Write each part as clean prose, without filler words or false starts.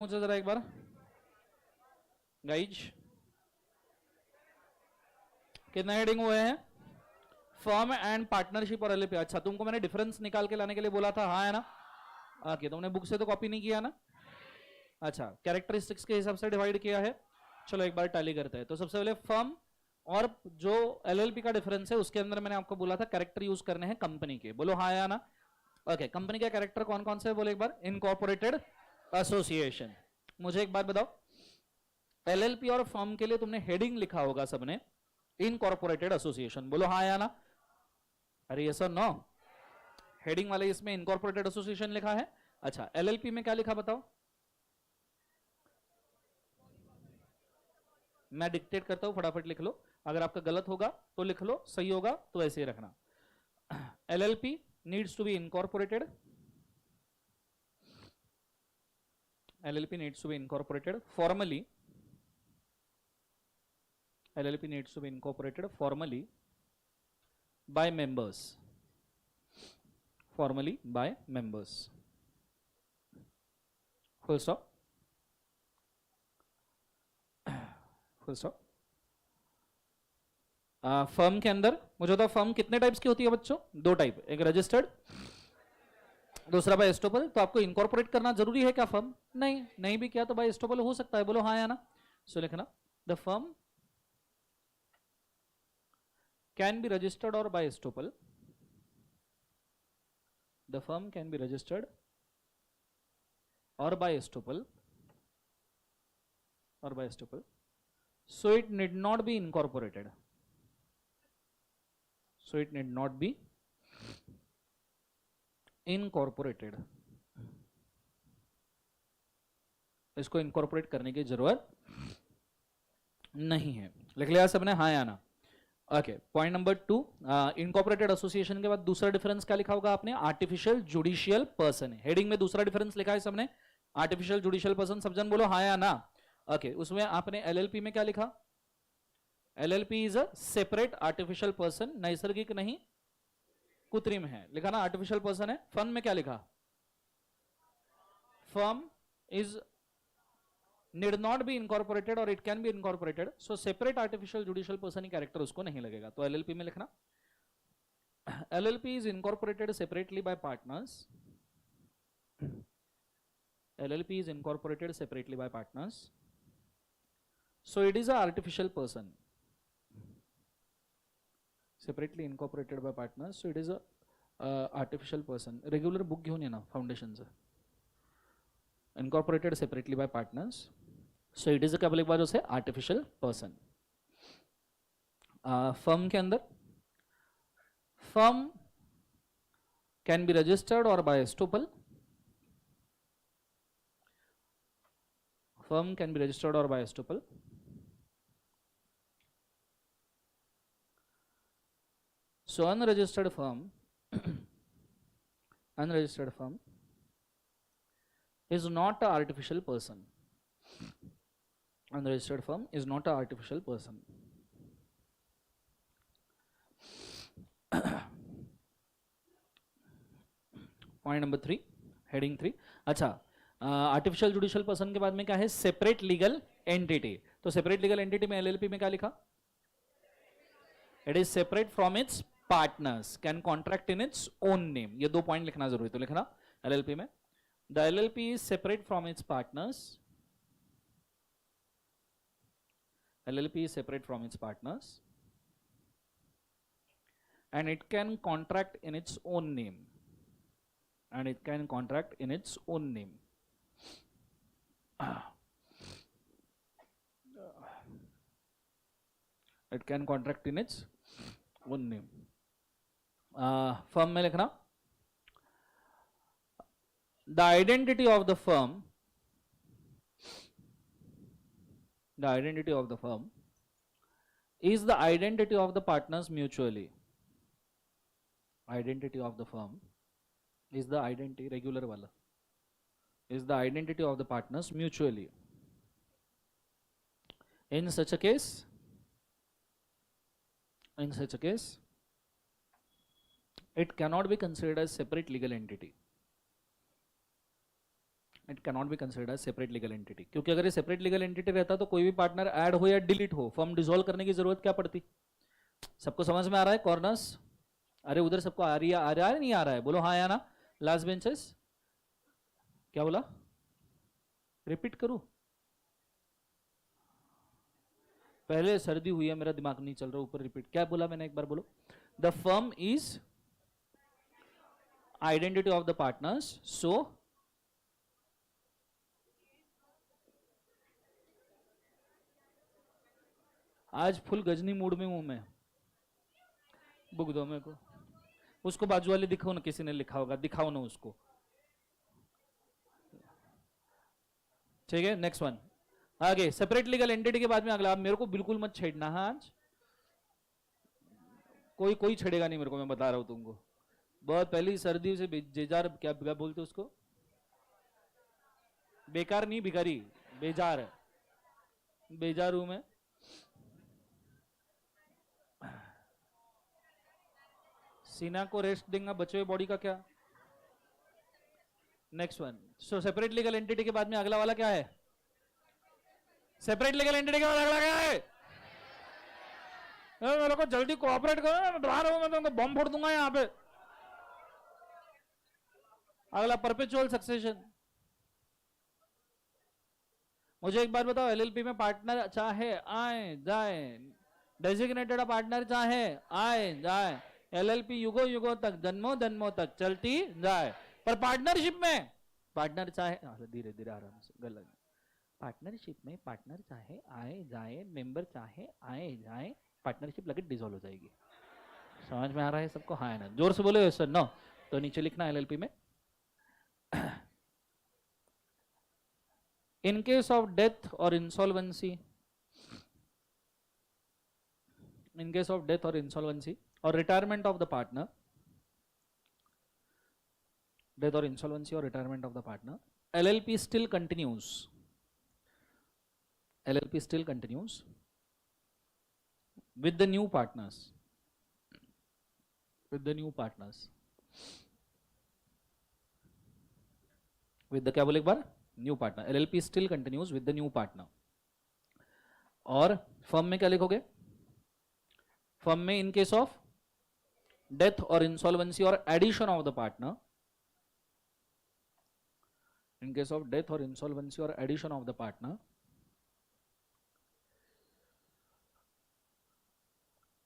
मुझे जरा एक बार गाइज कितने हेडिंग हुए हैं? फर्म एंड पार्टनरशिप और एलएलपी। अच्छा, तुमको मैंने डिफरेंस निकाल के लाने के लिए बोला था, हाँ है ना? ओके, तुमने बुक से तो कॉपी नहीं किया ना? अच्छा, कैरेक्टरिस्टिक्स के हिसाब से डिवाइड किया है। चलो एक बार टैली करते हैं। तो सबसे पहले फर्म और जो एलएलपी का डिफरेंस है उसके अंदर मैंने आपको बोला था कैरेक्टर यूज करने हैं कंपनी के। बोलो हाँ या ना? ओके, कंपनी के कैरेक्टर कौन कौन से है बोलो एक बार। Incorporated association. मुझे एक बात बताओ, एलएलपी और फर्म के लिए तुमने हेडिंग लिखा होगा सबने इनकॉर्पोरेटेड एसोसिएशन। बोलो हाँ या ना? अरे ये सर नो, हेडिंग वाले इसमें इनकॉर्पोरेटेड एसोसिएशन लिखा है। अच्छा, एलएलपी में क्या लिखा बताओ? मैं डिक्टेट करता हूं, फटाफट लिख लो। अगर आपका गलत होगा तो लिख लो, सही होगा तो ऐसे ही रखना। LLP needs to be incorporated, LLP needs to be incorporated formally. LLP needs to be incorporated formally by members. Formally by members. Full stop. Full stop. Firm के अंदर मुझे बताओ, फर्म कितने टाइप्स की होती है बच्चों? दो टाइप, एक रजिस्टर्ड, दूसरा बाय एस्टोपल। तो आपको इनकॉर्पोरेट करना जरूरी है क्या फर्म? नहीं, नहीं भी किया तो बाय एस्टोपल हो सकता है। बोलो हाँ या ना? सो लिखना, the firm can be registered or by estoppel. The firm can be registered or by estoppel, or by estoppel. So it need not be incorporated. So it need not be incorporated. इसको incorporate करने की जरूरत नहीं है। लिख लिया सबने हाँ या ना? Okay, point number 2, incorporated association के बाद दूसरा डिफरेंस क्या लिखा होगा आपने? Artificial judicial person. हेडिंग में दूसरा डिफरेंस लिखा है सबने, आर्टिफिशियल जुडिशियल पर्सन। सब जन बोलो हाँ या ना? ओके, उसमें आपने एलएलपी में क्या लिखा? LLP is a separate artificial person, नैसर्गिक नहीं कृत्रिम है, लिखा ना? आर्टिफिशियल पर्सन है। फर्म में क्या लिखा? Firm is need not be incorporated or it can be incorporated, so separate artificial judicial person he character उसको नहीं लगेगा। तो एलएलपी में लिखना, LLP is incorporated separately by partners. LLP is incorporated separately by partners, so it is a artificial person. Separately incorporated by partners, so it is a artificial person. Regular book घेऊन ये ना फाउंडेशनचं. Incorporated separately by partners, so it is a क्या बोले एक बार उसे? Artificial person. Firm के अंदर फर्म कैन बी रजिस्टर्ड और by estoppel, firm can be registered और by estoppel. So unregistered firm unregistered firm is not an artificial person. Unregistered firm is not an artificial person. Point number 3, heading 3। अच्छा, artificial judicial person के बाद में क्या है? Separate legal entity. तो separate legal entity में LLP में क्या लिखा? It is separate from its partners, can contract in its own name. ये दो पॉइंट लिखना जरूरी, तो लिखना एलएलपी में the LLP is separate from its partners, LLP is separate from its partners and it can contract in its own name, and it can contract in its own name. It can contract in its own name. Firm में लिखना, the identity of the firm, the identity of the firm is the identity of the partners mutually. Identity of the firm is the identity, regular wala, is the identity of the partners mutually. In such a case, it cannot be considered as separate legal entity. It can not be considered as separate legal entity, क्योंकि अगर ये separate legal entity रहता तो कोई भी partner add हो या delete हो, फर्म डिसॉल्व करने की जरूरत क्या पड़ती? सबको समझ में आ रहा है कॉर्नर्स? अरे उधर सबको आ रही है, आ रहा है नहीं आ रहा है? बोलो हाँ या ना। लास्ट बेंचेस क्या बोला? रिपीट करूं? पहले सर्दी हुई है, मेरा दिमाग नहीं चल रहा, ऊपर रिपीट क्या बोला मैंने, एक बार बोलो। The firm is identity of the partners, so आज फुल गजनी मूड में हूं मैं, बुक दो मेरे को। उसको बाजू वाले दिखाओ ना, किसी ने लिखा होगा, दिखाओ ना उसको। ठीक है, नेक्स्ट वन। आगे सेपरेट लीगल एंटिटी के बाद में अगला, आप मेरे को बिल्कुल मत छेड़ना। हाँ आज कोई कोई छेड़ेगा नहीं मेरे को, मैं बता रहा हूं तुमको। बहुत पहली सर्दी से जेजार, क्या बोलते उसको? बेकार नहीं, भिखारी, बेजार। बेजार हूं मैं। सीना को रेस्ट देंगे, बचे हुए बॉडी का क्या? Next one. So separate legal entity के बाद में अगला वाला क्या है? सेपरेट लीगल एंटिटी के बाद अगला क्या है? मेरे को जल्दी कोऑपरेट करो, मैं बाहर हूं, मैं तुमको बम फोड़ दूंगा यहां पे। अगला परपेचुअल सक्सेशन। मुझे एक बात बताओ, एलएलपी में पार्टनर चाहे आए जाए, डेजिग्नेटेड पार्टनर चाहे आए जाए, एलएलपी युगों युगों तक, जन्मों जन्मों तक चलती जाए, पर पार्टनरशिप में पार्टनर चाहे, धीरे धीरे आराम से, गलत। पार्टनरशिप में पार्टनर चाहे आए जाए, मेंबर चाहे आए जाए, पार्टनरशिप लगे डिसॉल्व हो जाएगी। समझ में आ रहा है सबको? हाँ है ना? जोर से बोलो सर नो। तो नीचे लिखना एलएलपी में, in case of death or insolvency, in case of death or insolvency or retirement of the partner, death or insolvency or retirement of the partner, LLP still continues, LLP still continues with the new partners, with the new partners, with the क्या बोले एक बार? New partner. LLP still continues with the new partner. और firm में क्या लिखोगे? Firm में in case of death और इंसॉल्वेंसी और addition of the partner, in case of death or insolvency or addition of the partner,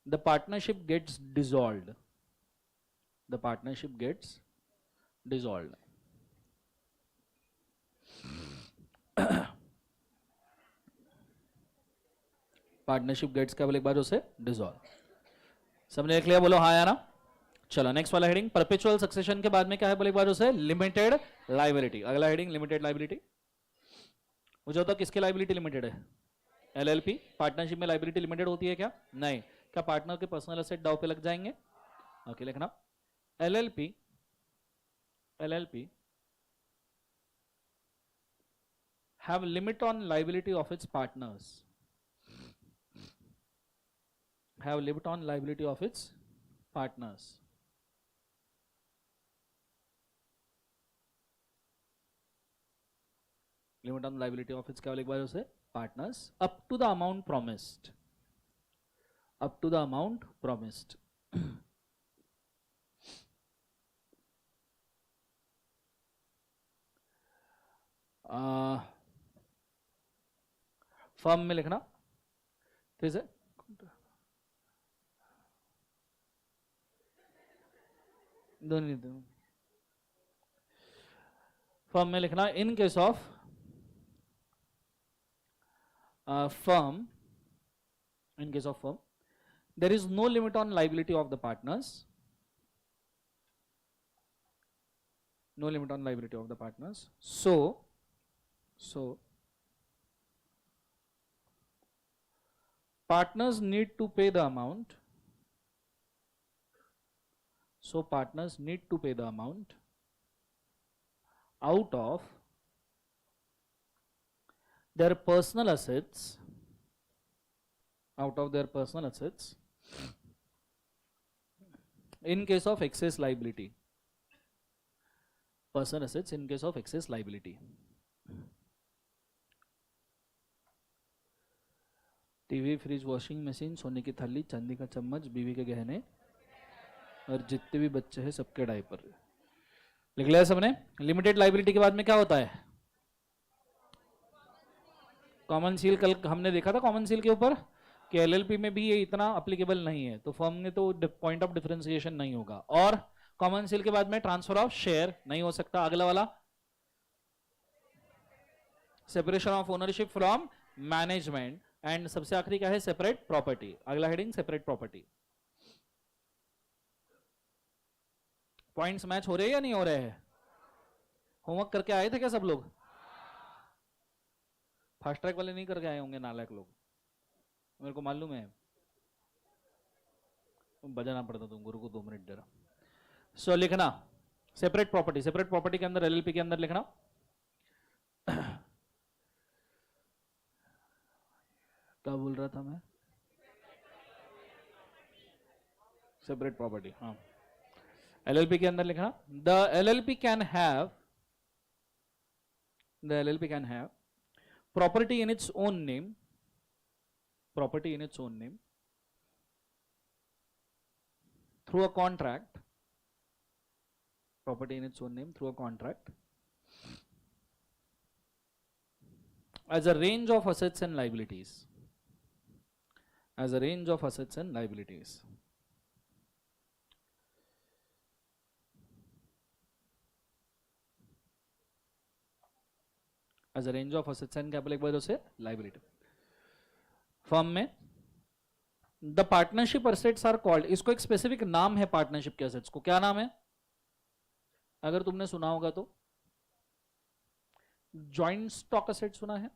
the partnership gets dissolved, the partnership gets dissolved। Partnership gets क्या बोले एक बार उसे? Dissolve. सबने लिख लिया? बोलो हाँ या ना। चलो नेक्स्ट वाला हेडिंग, परपेचुअल सक्सेशन के बाद में क्या है बोले एक बार उसे? Limited liability. अगला हेडिंग लिमिटेड लाइबिलिटी। मुझे होता किसकी लाइबिलिटी लिमिटेड है? एलएलपी। पार्टनरशिप में लाइबिलिटी लिमिटेड होती है क्या? नहीं। क्या पार्टनर के पर्सनल एसेट दाव पे लग जाएंगे? ओके, लिखना LLP, LLP have limit on liability of its partners, have limit on liability of its partners, limit on liability of its क्या बोले एक बार उसे? partners, up to the amount promised, up to the amount promised। Firm में लिखना ठीक है, दोनों फर्म में लिखना इन case of firm, in case of firm there is no limit on liability of the partners, no limit on liability of the partners, so partners need to pay the amount, so partners need to pay the amount out of their personal assets, out of their personal assets in case of excess liability, personal assets in case of excess liability। TV, fridge, washing machine, सोने की थाली, चांदी का चम्मच, बीवी के गहने और जितने भी बच्चे हैं सबके डायपर। लिख लिया सबने? लिमिटेड लाइबिलिटी के बाद में क्या होता है? Common seal. कल हमने देखा था कॉमन सील के ऊपर कि एलएलपी में भी ये इतना अप्लीकेबल नहीं है, तो फर्म में तो पॉइंट ऑफ डिफरेंशिएशन नहीं होगा। और कॉमन सील के बाद में ट्रांसफर ऑफ शेयर नहीं हो सकता। अगला वाला separation of ownership from management. And सबसे आखिरी क्या है? Separate property. अगला heading separate property. Points match हो रहे हैं या नहीं हो रहे हैं? होमवर्क करके आए थे क्या सब लोग? फास्ट ट्रैक वाले नहीं करके आए होंगे नालायक लोग, मेरे को मालूम है। बजाना पड़ता तुम गुरु को 2 मिनट दे रहा। सो लिखना सेपरेट प्रॉपर्टी। सेपरेट प्रॉपर्टी के अंदर एलएलपी के अंदर लिखना क्या बोल रहा था मैं? Separate property. हाँ, एलएलपी के अंदर लिखना the LLP can have property in its own name, through a contract, as a range of assets and liabilities, as a range of assets and liabilities. As a range of assets and क्या बोले एक बार उसे? liability. Firm में the partnership assets are called, इसको एक specific नाम है पार्टनरशिप के असेट्स को। क्या नाम है? अगर तुमने सुना होगा तो जॉइंट स्टॉक असेट सुना है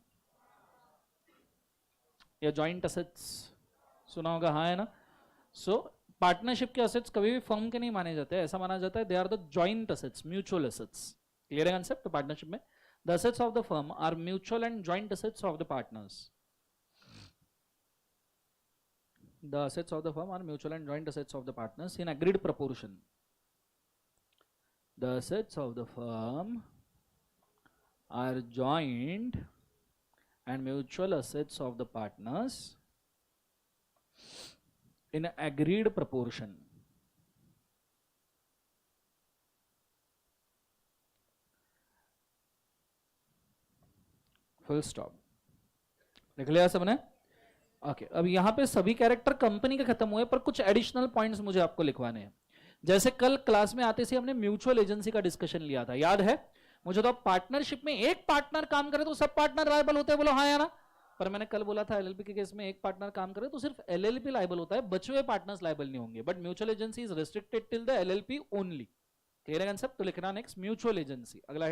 या जॉइंट असेट्स सुना होगा? हाँ है ना? सो पार्टनरशिप के असेट्स कभी भी फर्म के नहीं माने जाते, ऐसा माना जाता है they are the joint assets, mutual assets. Clear है कंसेप्ट? तो पार्टनरशिप में the assets of the firm are mutual and joint assets of the partners. The assets of the firm are mutual and joint assets of the partners in agreed proportion. The assets of the firm are joint and mutual assets of the partners in agreed proportion. Full stop. लिख लिया सबने? Okay, अब यहां पे सभी character company के खत्म हुए, पर कुछ एडिशनल पॉइंट्स मुझे आपको लिखवाने हैं। जैसे कल क्लास में आते से हमने म्यूचुअल एजेंसी का डिस्कशन लिया था, याद है मुझे? तो पार्टनरशिप में एक पार्टनर काम करे तो सब पार्टनर लायबल होते हैं, बोलो हाँ या ना? पर मैंने कल बोला था एलएलपी के केस में एक पार्टनर काम करे तो सिर्फ एलएलपी लायबल होता है, बचे हुए पार्टनर्स लायबल नहीं होंगे। But mutual agency is restricted till the LLP only. Clear है कंसेप्ट? तो लिखना नेक्स्ट म्यूचुअल एजेंसी। अगला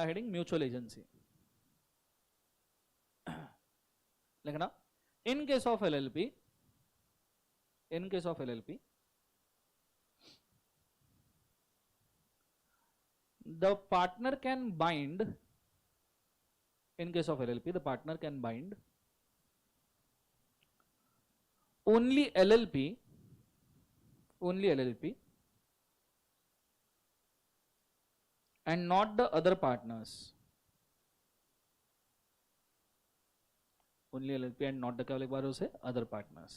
हेडिंग म्यूचुअल एजेंसी लिखना। इन case of LLP, the partner can bind, in case of LLP the partner can bind only LLP and not the other partners. Only LLP and not the क्या एक बार उसे other partners.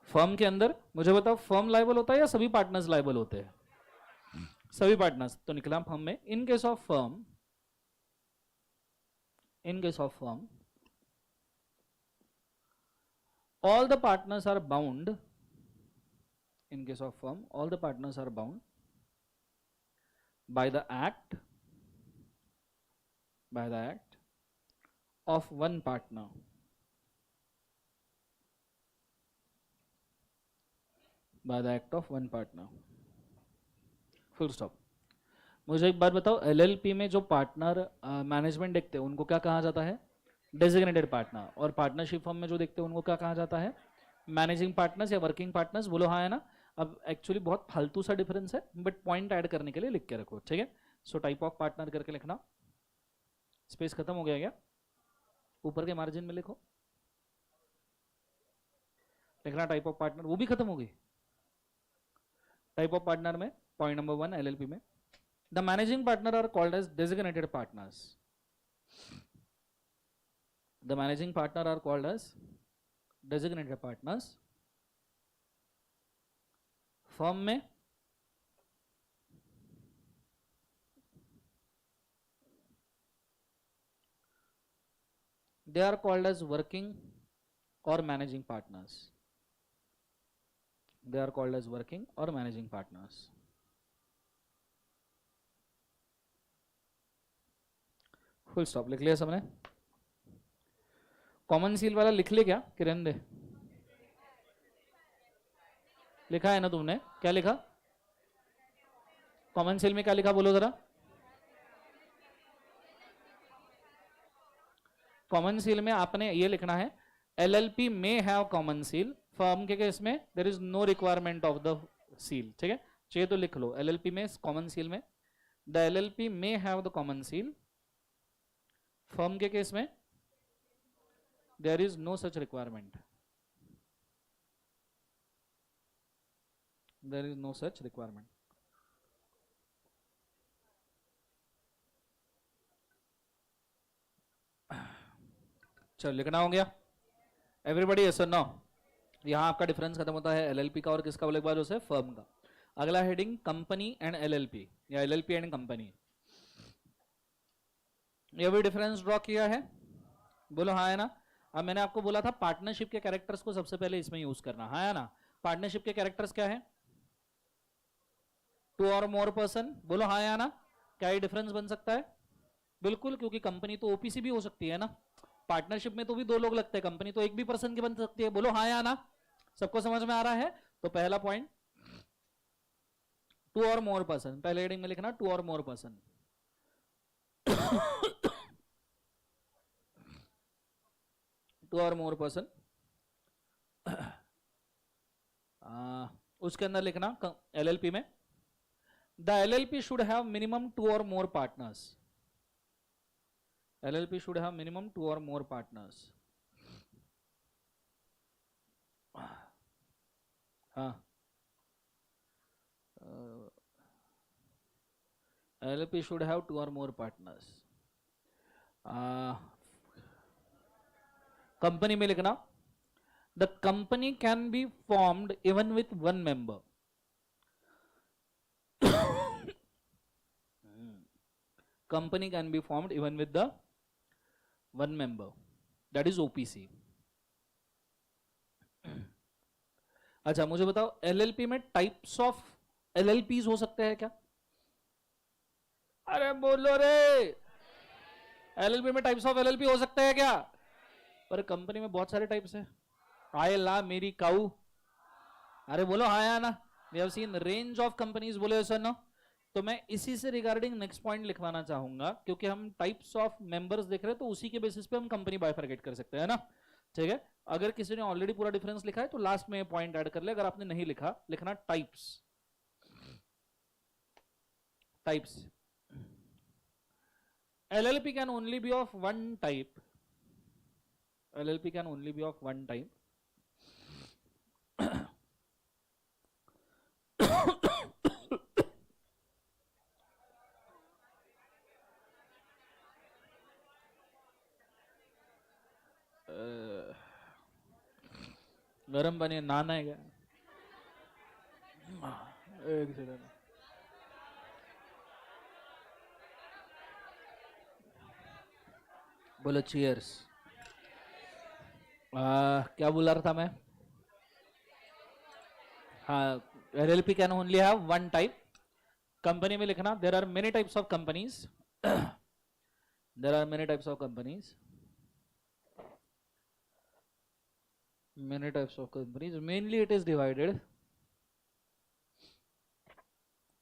Firm के अंदर मुझे बताओ firm liable होता है या सभी पार्टनर्स लायबल होते हैं? सभी पार्टनर्स। तो निकला फर्म में in case of firm, all the partners are bound. In case of firm, all the partners are bound by the act of one partner. By the act of one partner. Full stop. मुझे एक बात बताओ, LLP में जो partner management देखते हैं उनको क्या कहा जाता है? Designated partner. और पार्टनरशिप फर्म में जो देखते हैं उनको क्या कहा जाता है? मैनेजिंग पार्टनर्स या वर्किंग पार्टनर्स। बोलो हाँ है ना? अब एक्चुअली बहुत फालतू सा डिफरेंस है, बट पॉइंट ऐड करने के लिए लिख के रखो, ठीक है? सो टाइप ऑफ पार्टनर करके लिखना। स्पेस खत्म हो गया क्या? ऊपर के मार्जिन में लिखो, लिखना टाइप ऑफ पार्टनर, वो भी खत्म हो गई। टाइप ऑफ पार्टनर में पॉइंट नंबर 1 एलएलपी में The managing partner are called as designated partners. The managing partner are called as designated partners. Firm में they are called as working or managing partners. They are called as working or managing partners. Full stop लिख लिया सबने? Common seal वाला लिख ले क्या कि रहने दे? लिखा है ना तुमने? क्या लिखा कॉमन सील में? क्या लिखा बोलो जरा? कॉमन सील में आपने ये लिखना है LLP may have common seal. Firm के केस में there is no requirement of the seal. ठीक है, चाहिए तो लिख लो LLP में कॉमन सील में the LLP may have the common seal. Firm के केस में there is no such requirement. There is no such requirement. चलो लिखना हो गया एवरीबॉडी? यस और नो? यहां आपका डिफरेंस खत्म होता है LLP का और किसका बोले बाद उसे फर्म का. अगला हेडिंग कंपनी एंड LLP या LLP एंड कंपनी. ये भी डिफरेंस ड्रॉ किया है? बोलो हाँ है ना? अब मैंने आपको बोला था पार्टनरशिप के कैरेक्टर्स को सबसे पहले इसमें यूज करना. हाँ है ना? पार्टनरशिप के कैरेक्टर्स क्या है? टू और मोर पर्सन. बोलो हाँ है ना? क्या ये डिफरेंस बन सकता है? बिल्कुल, क्योंकि कंपनी तो ओपीसी भी हो सकती है ना. पार्टनरशिप में तो भी दो लोग लगते हैं, कंपनी तो एक भी पर्सन की बन सकती है. बोलो हाँ या ना? सबको समझ में आ रहा है? तो पहला पॉइंट टू और मोर पर्सन. पहले हेडिंग में लिखना टू और मोर पर्सन. टू और मोर पर्सन. उसके अंदर लिखना LLP में the LLP should have minimum two और more partners. LLP should have minimum two or more partners. हाँ, LLP should have two or more partners. Company में लिखना the company can be formed even with one member. Company can be formed even with the one member, that is OPC. अच्छा मुझे बताओ LLP में types of LLPs हो सकते हैं क्या? अरे बोलो रे, LLP में टाइप्स ऑफ LLP हो सकते हैं क्या? पर कंपनी में बहुत सारे टाइप्स है. आए ला मेरी काऊ. अरे बोलो हाँ या ना? We have seen range of companies. बोलो सर नो? तो मैं इसी से रिगार्डिंग नेक्स्ट पॉइंट लिखवाना चाहूंगा, क्योंकि हम टाइप्स ऑफ मेंबर्स देख रहे हैं तो उसी के बेसिस पे हम कंपनी बाइफरकेट कर सकते हैं ना. ठीक है, अगर किसी ने ऑलरेडी पूरा डिफरेंस लिखा है तो लास्ट में पॉइंट ऐड कर ले. अगर आपने नहीं लिखा, लिखना types. Types. LLP can only be of one type. LLP can only be of one type. गरम पानी नहाना है क्या? एक सेकंड. बोलो चीयर्स. क्या बोला रहा था मैं? हाँ, LLP can only have one type. Company में लिखना there are many types of companies. There are many types of companies. Many types of companies. Mainly it is divided.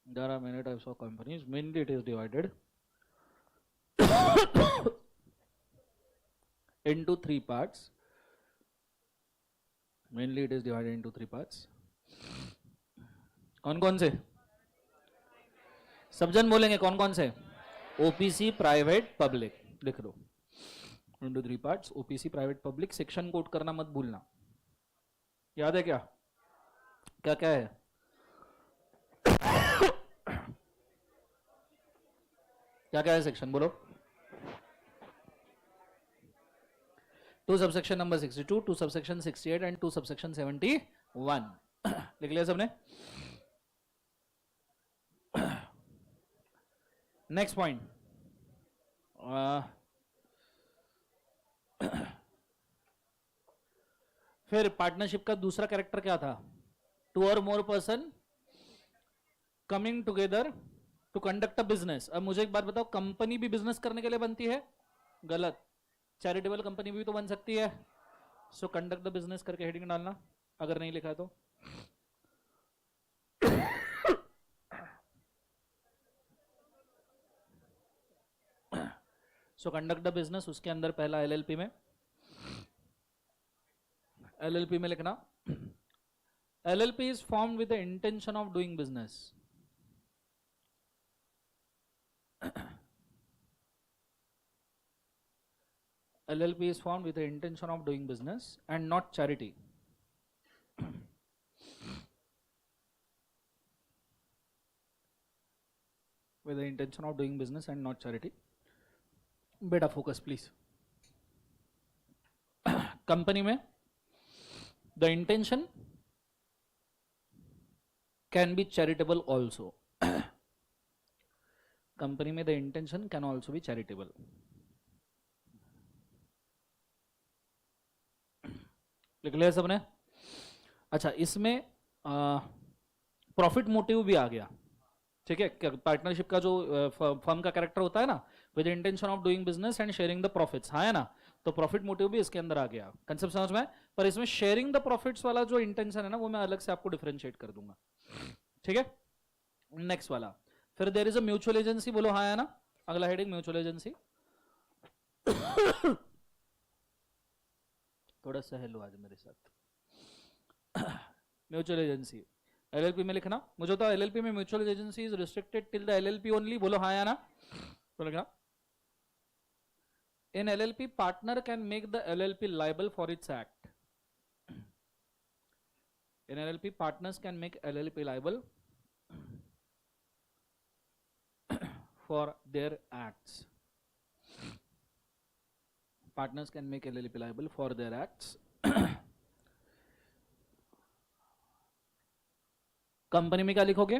There are many types of companies. Mainly it is divided into three parts. Mainly it is divided into three parts. कौन कौन से? सब जन बोलेंगे कौन कौन से? OPC, private, public. लिख दो into three parts. OPC, private, public. Section code करना मत भूलना. याद है क्या? क्या क्या है? क्या क्या है सेक्शन बोलो? 2 subsection number 62, 2 subsection 68 and 2 subsection 71. लिख लिया सबने? नेक्स्ट पॉइंट, फिर पार्टनरशिप का दूसरा कैरेक्टर क्या था? 2 और more person coming together to conduct a business. अब मुझे एक बात बताओ, कंपनी भी बिजनेस करने के लिए बनती है? गलत. चैरिटेबल कंपनी भी तो बन सकती है. सो कंडक्ट द बिजनेस करके हेडिंग डालना, अगर नहीं लिखा है तो. सो कंडक्ट द बिजनेस, उसके अंदर पहला एलएलपी में, एलएलपी में लिखना LLP is formed with the intention of doing business. LLP is formed with the intention of doing business and not charity. With the intention of doing business and not charity. Beta focus please. Company में the intention can be charitable also. Company में the intention can also be charitable. लिख लिया सबने? अच्छा, इसमें profit motive भी आ गया. ठीक है, पार्टनरशिप का जो फर्म का कैरेक्टर होता है ना, with intention of doing business and sharing the profits, हाँ है ना, तो प्रॉफिट मोटिव भी इसके अंदर आ गया. कंसेप्ट समझ में? पर इसमें शेयरिंग द प्रॉफिट्स वाला जो इंटेंशन है ना, वो मैं अलग से आपको डिफरेंशिएट कर दूंगा. ठीक है, नेक्स्ट वाला, फिर there is a mutual agency. बोलो हाँ है ना. अगला हेडिंग म्यूचुअल एजेंसी. थोड़ा सा हेलो आज मेरे साथ. म्यूचुअल एजेंसी एलएलपी में लिखना. मुझे तो एलएलपी में mutual agency is restricted till the LLP only. बोलो हाँ या ना. तो लिखना in LLP partner can make the LLP liable for its act. In LLP partners can make LLP liable for their acts. Partners can make LLP liable for their acts. Company में क्या लिखोगे?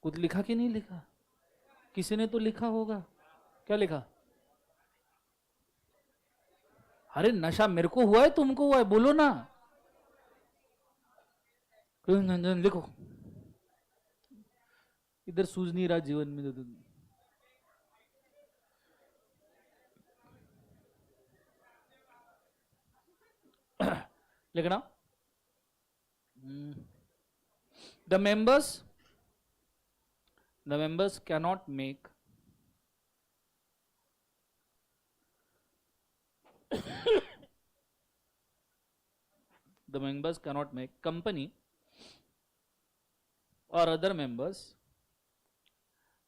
कुछ लिखा कि नहीं लिखा? किसी ने तो लिखा होगा. क्या लिखा? अरे नशा मेरे को हुआ है, तुमको हुआ है? बोलो ना. लिखो. इधर सूझ नहीं रहा जीवन में. तो लिखना the members cannot make the members cannot make company or other members,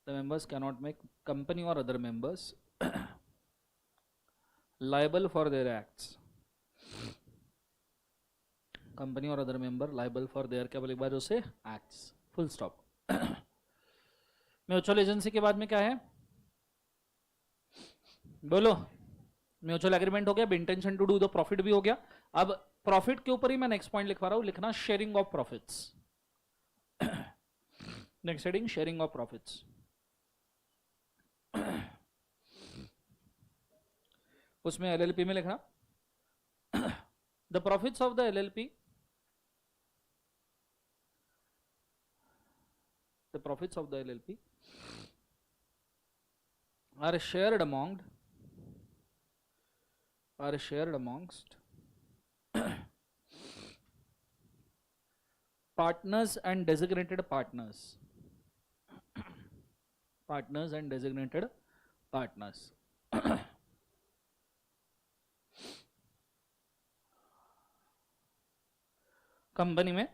the members cannot make company or other members liable for their acts. Company और other member liable for their क्या बोले उसे acts. Full stop. Mutual agency के बाद में क्या है? बोलो. म्यूचुअल एग्रीमेंट हो गया, intention to do the profit भी हो गया. अब प्रॉफिट के ऊपर ही मैं नेक्स्ट पॉइंट लिखवा रहा हूं. लिखना sharing of profits. Next heading sharing of profits. उसमें एलएलपी में लिखना the profits of the LLP, the profits of the LLP are shared amongst partners and designated partners. Partners and designated partners. Company में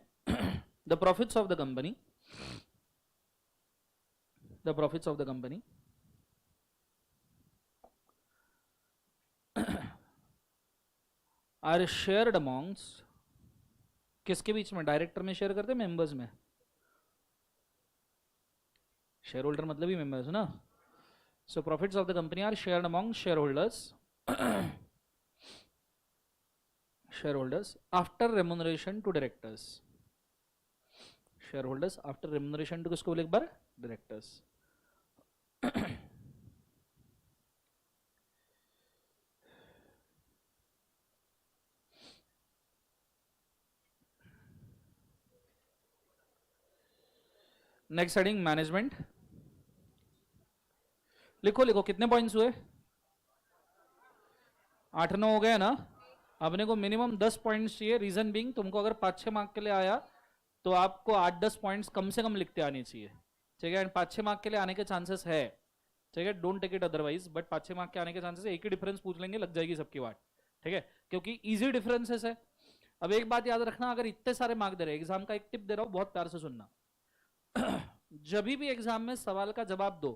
the profits of the company are shared amongst किसके बीच में, director में share करते, members में? Share holder मतलब ही members ना. So profits of the company are shared among shareholders, shareholders after remuneration to directors. shareholders after remuneration to किसको बोले एक बार, directors. Next heading management. लिखो लिखो कितने पॉइंट्स हुए, 8-9 हो गए ना. अपने को मिनिमम 10 पॉइंट्स चाहिए. रीजन बिंग, तुमको अगर 5-6 मार्क के लिए आया तो आपको 8-10 पॉइंट्स कम से कम लिखते आने चाहिए. ठीक है, एंड 5-6 मार्क के लिए आने के चांसेस है. ठीक है, don't take it otherwise, but 5-6 mark के आने के चांसेस है. एक ही डिफरेंस पूछ लेंगे, लग जाएगी सबकी बात. ठीक है, क्योंकि इजी डिफरेंसेस है. अब एक बात याद रखना, अगर इतने सारे मार्क दे रहे, एग्जाम का एक टिप दे रहा हूं, बहुत प्यार से सुनना. जब भी एग्जाम में सवाल का जवाब दो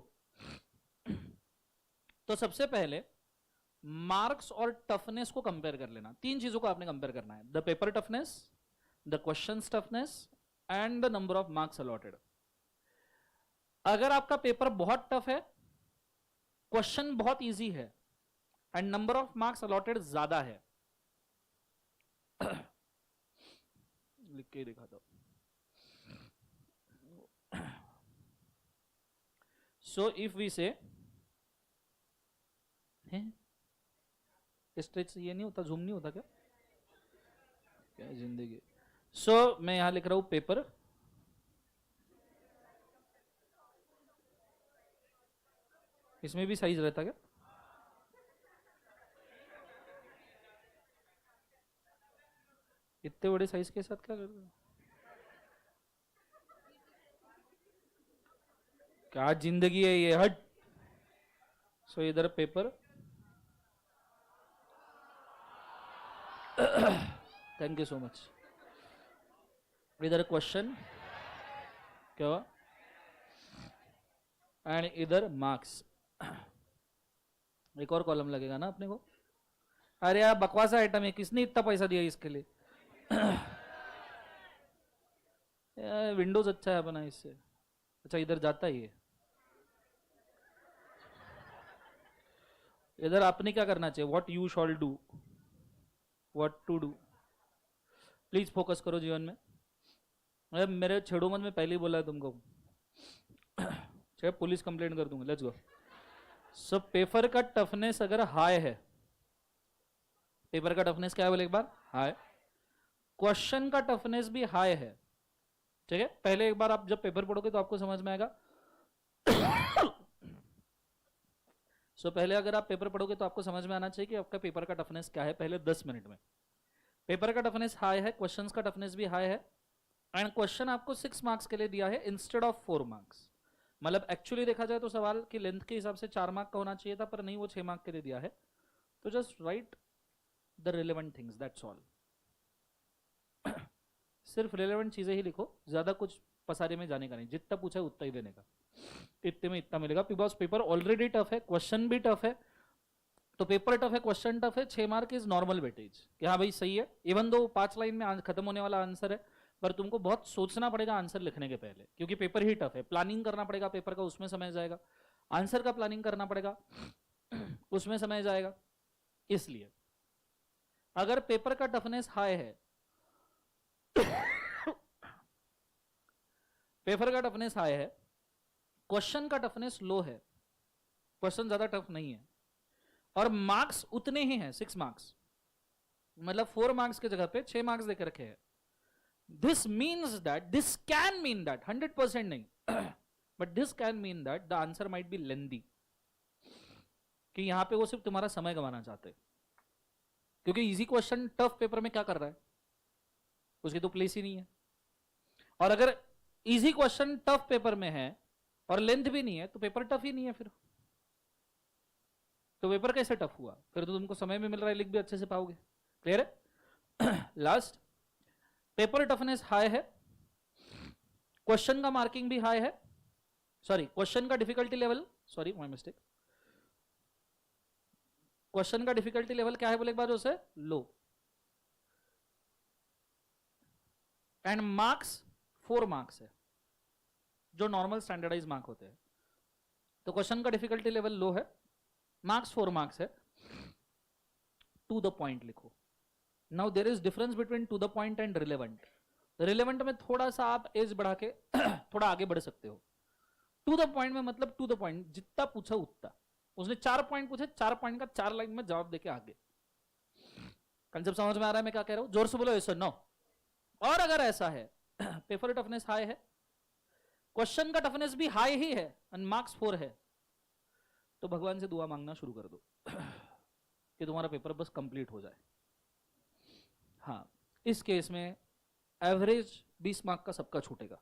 तो सबसे पहले मार्क्स और टफनेस को कंपेयर कर लेना. 3 चीजों को आपने कंपेयर करना है, the paper toughness, the question toughness and the number of marks allotted. अगर आपका पेपर बहुत टफ है, क्वेश्चन बहुत इजी है and number of marks allotted ज्यादा है, लिख के दिखाता हूं. सो इफ वी से स्ट्रेच ये नहीं होता, जूम नहीं होता क्या, क्या जिंदगी. सो मैं यहां लिख रहा हूं पेपर, इसमें भी साइज रहता क्या, इतने बड़े साइज के साथ क्या करते हो, क्या जिंदगी है ये, हट. सो इधर paper, thank you so much. इधर क्वेश्चन क्या हुआ, एंड इधर मार्क्स. एक और कॉलम लगेगा ना अपने को. अरे यार बकवास आइटम है, किसने इतना पैसा दिया इसके लिए. विंडोज अच्छा है अपना इससे. अच्छा इधर जाता ही है. इधर आपने क्या करना चाहिए, what you shall do, what to do. Please focus करो जीवन में. अरे मेरे छेड़ो मत, मैं पहले ही बोला है तुमको. चाहे पुलिस कंप्लेंट कर दूंगा. Let's go. सो पेपर का टफनेस अगर हाई है, पेपर का टफनेस क्या है बोले एक बार, हाई. क्वेश्चन का टफनेस भी हाई है. ठीक है, पहले एक बार आप जब पेपर पढ़ोगे तो आपको समझ में आएगा. सो पहले अगर आप पेपर पढ़ोगे तो आपको समझ में आना चाहिए कि आपका पेपर का टफनेस क्या है. पहले 10 मिनट में पेपर का टफनेस हाई है, क्वेश्चंस का टफनेस भी हाई है, एंड क्वेश्चन आपको 6 मार्क्स के लिए दिया है इंस्टेड ऑफ 4 मार्क्स. मतलब एक्चुअली देखा जाए तो सवाल की लेंथ के हिसाब से 4 मार्क का होना चाहिए था, पर नहीं, वो 6 मार्क के लिए दिया है. तो just right the relevant things, that's all. सिर्फ रिलेवेंट चीजें ही लिखो, ज्यादा कुछ पसारे में जाने का नहीं. जितना पूछा है उतना ही देने का, इतने में इतना मिलेगा. बिकॉज पेपर ऑलरेडी टफ है, क्वेश्चन भी टफ है. तो पेपर टफ है, क्वेश्चन टफ है, 6 मार्क इज नॉर्मल वेटेज. कि हाँ भाई सही है, इवन दो 5 लाइन में खत्म होने वाला आंसर है, पर तुमको बहुत सोचना पड़ेगा आंसर लिखने के पहले, क्योंकि पेपर ही टफ है. प्लानिंग करना पड़ेगा पेपर का, उसमें समय जाएगा. आंसर का प्लानिंग करना पड़ेगा, उसमें समय जाएगा. इसलिए अगर पेपर का टफनेस हाई है, पेपर का टफनेस हाई है, क्वेश्चन का टफनेस लो है, क्वेश्चन ज्यादा टफ नहीं है, और मार्क्स उतने ही हैं 6 मार्क्स, मतलब 4 मार्क्स की जगह पे 6 मार्क्स देकर रखे हैं. This means that, this can mean that, 100% नहीं, but this can mean that the answer might be lengthy. कि यहां पे वो सिर्फ तुम्हारा समय गंवाना चाहते हैं, क्योंकि इजी क्वेश्चन टफ पेपर में क्या कर रहा है, उसकी तो प्लेस ही नहीं है. और अगर इजी क्वेश्चन टफ पेपर में है और लेंथ भी नहीं है तो पेपर टफ ही नहीं है. फिर तो पेपर कैसे टफ हुआ, फिर तो तुमको समय में मिल रहा है, लिख भी अच्छे से पाओगे. क्लियर है. लास्ट, पेपर टफनेस हाई है, क्वेश्चन का मार्किंग भी हाई है, सॉरी क्वेश्चन का difficulty level, sorry my mistake, question का डिफिकल्टी लेवल क्या है बोले एक बार, उसे लो. एंड मार्क्स 4 मार्क्स है, जो नॉर्मल स्टैंडर्डाइज मार्क होते हैं। तो क्वेश्चन का डिफिकल्टी लेवल लो है, मार्क्स 4 मार्क्स है, टू द पॉइंट लिखो। Now there is difference between to the point and relevant. Relevant में थोड़ा सा आप एज बढ़ा के थोड़ा आगे बढ़ सकते हो। टू द पॉइंट में मतलब टू द पॉइंट, जितना पूछा उतना। उसने 4 पॉइंट पूछे, 4 पॉइंट का 4 लाइन में जवाब देके आगे। कंसेप्ट समझ में आ रहा है मैं क्या कह रहा हूं? जोर से बोलो यस और नो। और अगर ऐसा है पेपर टफनेस हाई है, क्वेश्चन का टफनेस भी हाई ही है और मार्क्स 4 है, तो भगवान से दुआ मांगना शुरू कर दो कि तुम्हारा पेपर बस कंप्लीट हो जाए। हाँ, इस केस में एवरेज 20 मार्क का सबका छूटेगा।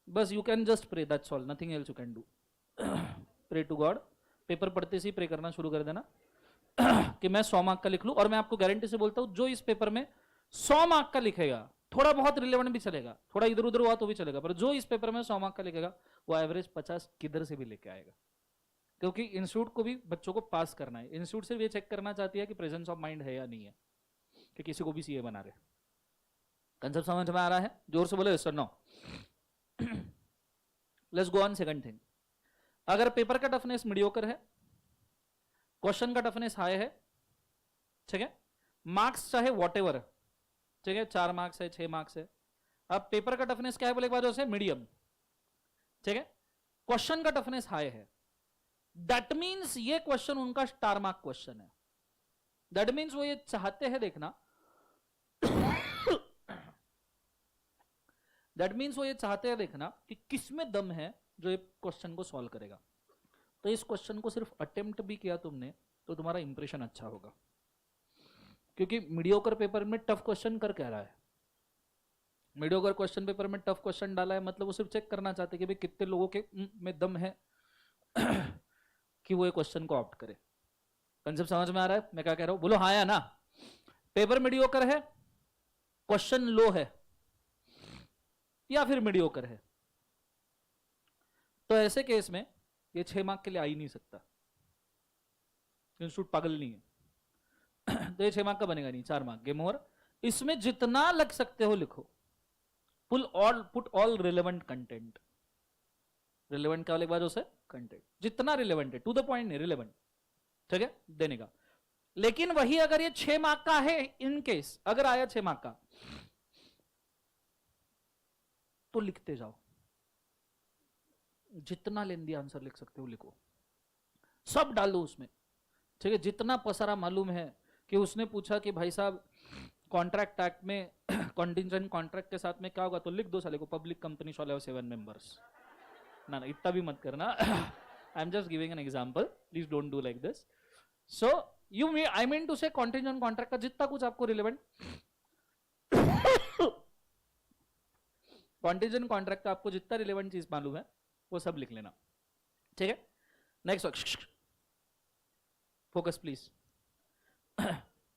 बस you can just pray, that's all, nothing else you can do. Pray to God, paper पढ़ते से ही प्रे करना शुरू कर देना कि मैं 100 मार्क का लिख लूं। और मैं आपको गारंटी से बोलता हूं, जो इस पेपर में 100 मार्क का लिखेगा, थोड़ा बहुत रिलेवेंट भी चलेगा, थोड़ा इधर उधर हुआ तो भी चलेगा, पर जो इस पेपर में 100 मार्क का लिखेगा वो एवरेज 50 किधर से भी लेके आएगा। क्योंकि इंस्टीट्यूट को भी बच्चों को पास करना है। इंस्टीट्यूट सिर्फ ये चेक करना चाहती है कि प्रेजेंस ऑफ माइंड है या नहीं है, कि किसी को भी सीए बना रहे। कंसेप्ट समझ में आ रहा है? जोर से बोलो यस और no. Let's go on second thing. अगर पेपर का टफनेस मीडियोकर है, क्वेश्चन का टफनेस हाई है, ठीक है, मार्क्स चाहे वॉटेवर, ठीक है, 4 मार्क्स है, 6 मार्क्स है। अब पेपर का टफनेस क्या है बोले एक बार जैसे मीडियम, ठीक है, क्वेश्चन का टफनेस हाई है, दैट मीन्स ये क्वेश्चन उनका स्टार मार्क क्वेश्चन है। दैट मीन्स वो ये चाहते हैं, देखना, दैट मीन्स वो ये चाहते हैं देखना कि किसमें दम है जो ये क्वेश्चन को सॉल्व करेगा। तो इस क्वेश्चन को सिर्फ अटेम्प्ट भी किया तुमने तो तुम्हारा इंप्रेशन अच्छा होगा। क्योंकि मीडियोकर पेपर में टफ क्वेश्चन कर क्या रहा है, मीडियोकर क्वेश्चन पेपर में टफ क्वेश्चन डाला है, मतलब वो सिर्फ चेक करना चाहते कि भाई कितने लोगों के में दम है कि वो ये क्वेश्चन को ऑप्ट करे। कंसेप्ट समझ में आ रहा है मैं क्या कह रहा हूं? बोलो हाँ या ना। पेपर मीडियोकर है, क्वेश्चन लो है, या फिर मीडियोकर है, तो ऐसे केस में ये 6 मार्क के लिए आ ही नहीं सकता। इंस्टीट्यूट पागल नहीं है। तो ये 6 मार्क का बनेगा नहीं, 4 मार्क, गेम ओवर। इसमें जितना लग सकते हो लिखो, put all relevant content. Relevant क्या वाले उसे कंटेंट, जितना रिलेवेंट है, टू द पॉइंट नहीं, रिलेवेंट, ठीक है, देने का। लेकिन वही अगर ये 6 मार्क का है, इन केस अगर आया 6 मार्क का, तो लिखते जाओ, जितना लेंदी आंसर लिख सकते हो लिखो, सब डालो उसमें, ठीक है। जितना पसारा मालूम है कि उसने पूछा कि भाई साहब कॉन्ट्रैक्ट एक्ट में कॉन्टिजेंट कॉन्ट्रैक्ट के साथ में क्या होगा, तो लिख दो साले को public company shall have 7 members. ना ना इतना भी मत करना। I am just giving an example, please don't do like this. So I mean to say contingent contract का जितना कुछ आपको रिलेवेंट कॉन्टिजेंट कॉन्ट्रैक्ट का आपको जितना रिलेवेंट चीज मालूम है वो सब लिख लेना, ठीक है। Next, focus please.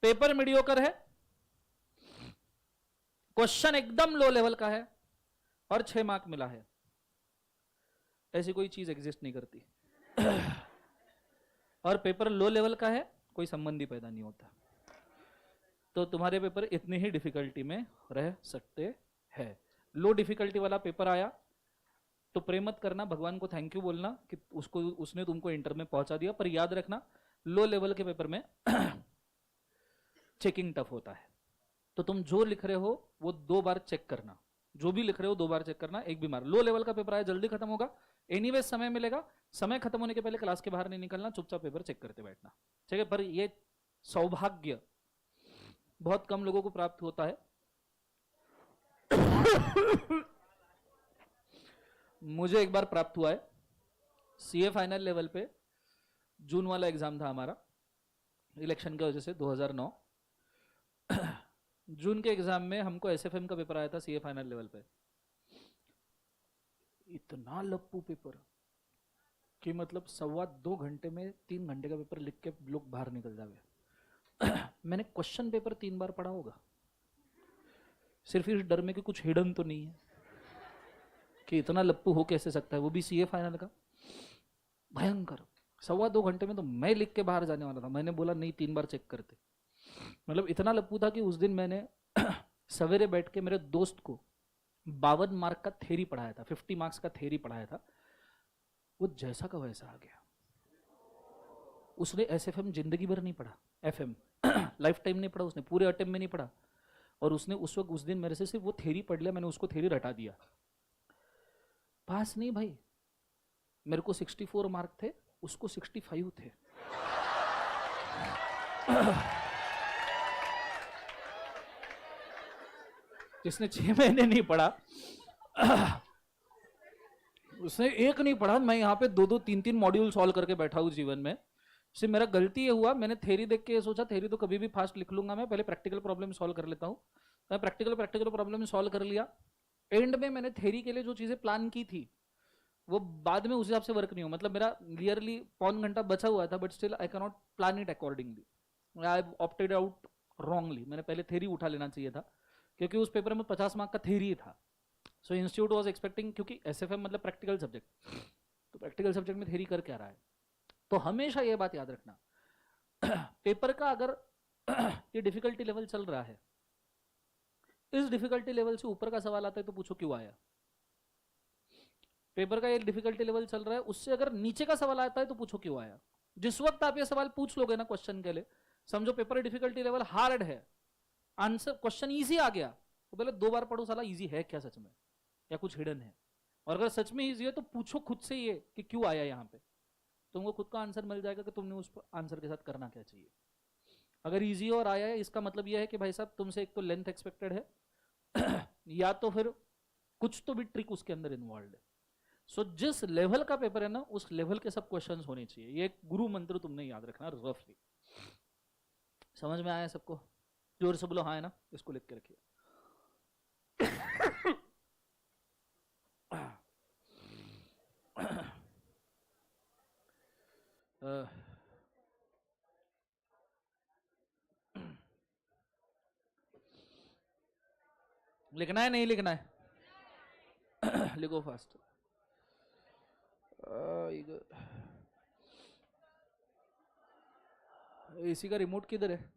Paper mediocre है, क्वेश्चन एकदम लो लेवल का है और 6 मार्क मिला है, ऐसी कोई चीज एग्जिस्ट नहीं करती। और पेपर लो लेवल का है, कोई संबंध ही पैदा नहीं होता, तो तुम्हारे पेपर इतनी ही डिफिकल्टी में रह सकते हैं। लो डिफिकल्टी वाला पेपर आया तो प्रे मत करना, भगवान को थैंक यू बोलना कि उसने तुमको इंटर में पहुंचा दिया। पर याद रखना, लो लेवल के पेपर में चेकिंग टफ होता है, तो तुम जो लिख रहे हो वो 2 बार चेक करना, जो भी लिख रहे हो 2 बार चेक करना, एक भी बार। लो लेवल का पेपर आया, जल्दी खत्म होगा, एनीवे समय मिलेगा, समय खत्म होने के पहले क्लास के बाहर नहीं निकलना, चुपचाप पेपर चेक करते बैठना, ठीक है। पर ये सौभाग्य बहुत कम लोगों को प्राप्त होता है। मुझे एक बार प्राप्त हुआ है, सीए फाइनल लेवल पे जून वाला एग्जाम था हमारा, इलेक्शन की वजह से 2009। जून के एग्जाम में हमको एसएफएम का पेपर आया था सीए फाइनल लेवल पे। इतना लप्पू पेपर कि मतलब 1.25 घंटे में 3 घंटे का पेपर लिख के लोग बाहर निकल जावे। मैंने क्वेश्चन पेपर 3 बार पढ़ा होगा, सिर्फ इस डर में कि कुछ हिडन तो नहीं है, कि इतना लप्पू हो कैसे सकता है, वो भी सीए फाइनल का। भयंकर 1.25 घंटे में तो मैं लिख के बाहर जाने वाला था। मैंने बोला नहीं, 3 बार चेक करते। मतलब इतना लप्पू था कि उस दिन मैंने सवेरे बैठ के मेरे दोस्त को 52 मार्क का थ्योरी पढ़ाया था, 50 मार्क्स का थ्योरी पढ़ाया था, वो जैसा का वैसा आ गया। उसने एसएफएम जिंदगी भर नहीं पढ़ा, एफएम लाइफ टाइम नहीं पढ़ा उसने, पूरे अटेम्प्ट में नहीं पढ़ा, और उसने उस वक्त उस दिन मेरे से सिर्फ वो थ्योरी पढ़ लिया, मैंने उसको थ्योरी रटा दिया, पास नहीं भाई। मेरे को 64 मार्क थे, उसको 65 थे। जिसने 6 महीने नहीं पढ़ा उसने एक नहीं पढ़ा, मैं यहाँ पे 2-2 3-3 मॉड्यूल सॉल्व करके बैठा हूँ जीवन में। सिर्फ मेरा गलती ये हुआ, मैंने थ्योरी देख के सोचा थ्योरी तो कभी भी फास्ट लिख लूंगा मैं, पहले प्रैक्टिकल प्रॉब्लम सॉल्व कर लेता हूँ। मैं प्रैक्टिकल प्रॉब्लम सॉल्व कर लिया, एंड में मैंने थ्योरी के लिए जो चीजें प्लान की थी वो बाद में उस हिसाब से वर्क नहीं हो, मतलब मेरा क्लियरली पौन घंटा बचा हुआ था, but still I can not plan it accordingly. I opted out wrongly. मैंने पहले थ्योरी उठा लेना चाहिए था, क्योंकि उस पेपर में 50 मार्क का थ्योरी था। सो इंस्टीट्यूट वाज एक्सपेक्टिंग, क्योंकि एसएफएम मतलब प्रैक्टिकल सब्जेक्ट, तो प्रैक्टिकल सब्जेक्ट में थ्योरी कर क्या रहा है। तो हमेशा ये बात याद रखना, पेपर का अगर ये डिफिकल्टी लेवल चल रहा है, इस डिफिकल्टी लेवल से ऊपर का सवाल आता है तो पूछो क्यों आया। पेपर का एक डिफिकल्टी लेवल चल रहा है, उससे अगर नीचे का सवाल आता है तो पूछो क्यों आया। जिस वक्त आप ये सवाल पूछ लोगे ना क्वेश्चन के लिए, समझो पेपर डिफिकल्टी लेवल हार्ड है, आंसर क्वेश्चन इजी आ गया, तो पहले 2 बार पढ़ो साला इजी है क्या सच में, या कुछ हिडन है। और अगर सच में इजी है तो पूछो खुद से ये कि क्यों आया यहाँ पे, तुमको खुद का आंसर मिल जाएगा कि तुमने उस आंसर के साथ करना क्या चाहिए। अगर इजी और आया है, इसका मतलब यह है कि भाई साहब तुमसे एक तो लेंथ एक्सपेक्टेड है या तो फिर कुछ तो भी ट्रिक उसके अंदर इन्वॉल्व है। सो जिस लेवल का पेपर है ना, उस लेवल के सब क्वेश्चंस होने चाहिए। ये एक गुरु मंत्र तुमने याद रखना रफली। समझ में आया सबको? जोर से बोलो हाँ है ना, इसको लिख के रखिए। लिखना है नहीं लिखना है? लिखो फास्ट। एसी का रिमोट किधर है?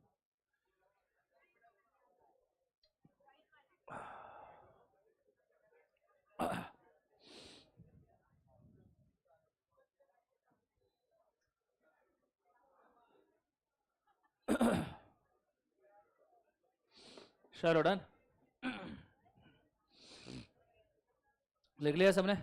चलो डन। लिख लिया सबने?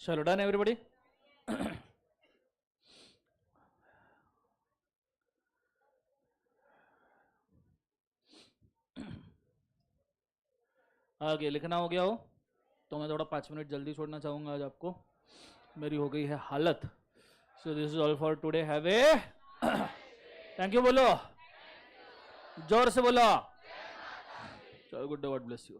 चलो डन एवरीबॉडी। आगे लिखना हो गया हो तो मैं थोड़ा 5 मिनट जल्दी छोड़ना चाहूंगा आज आपको, मेरी हो गई है हालत। So this is all for today. Have a thank you बोलो, जोर से बोलो। चलो good day, God bless you.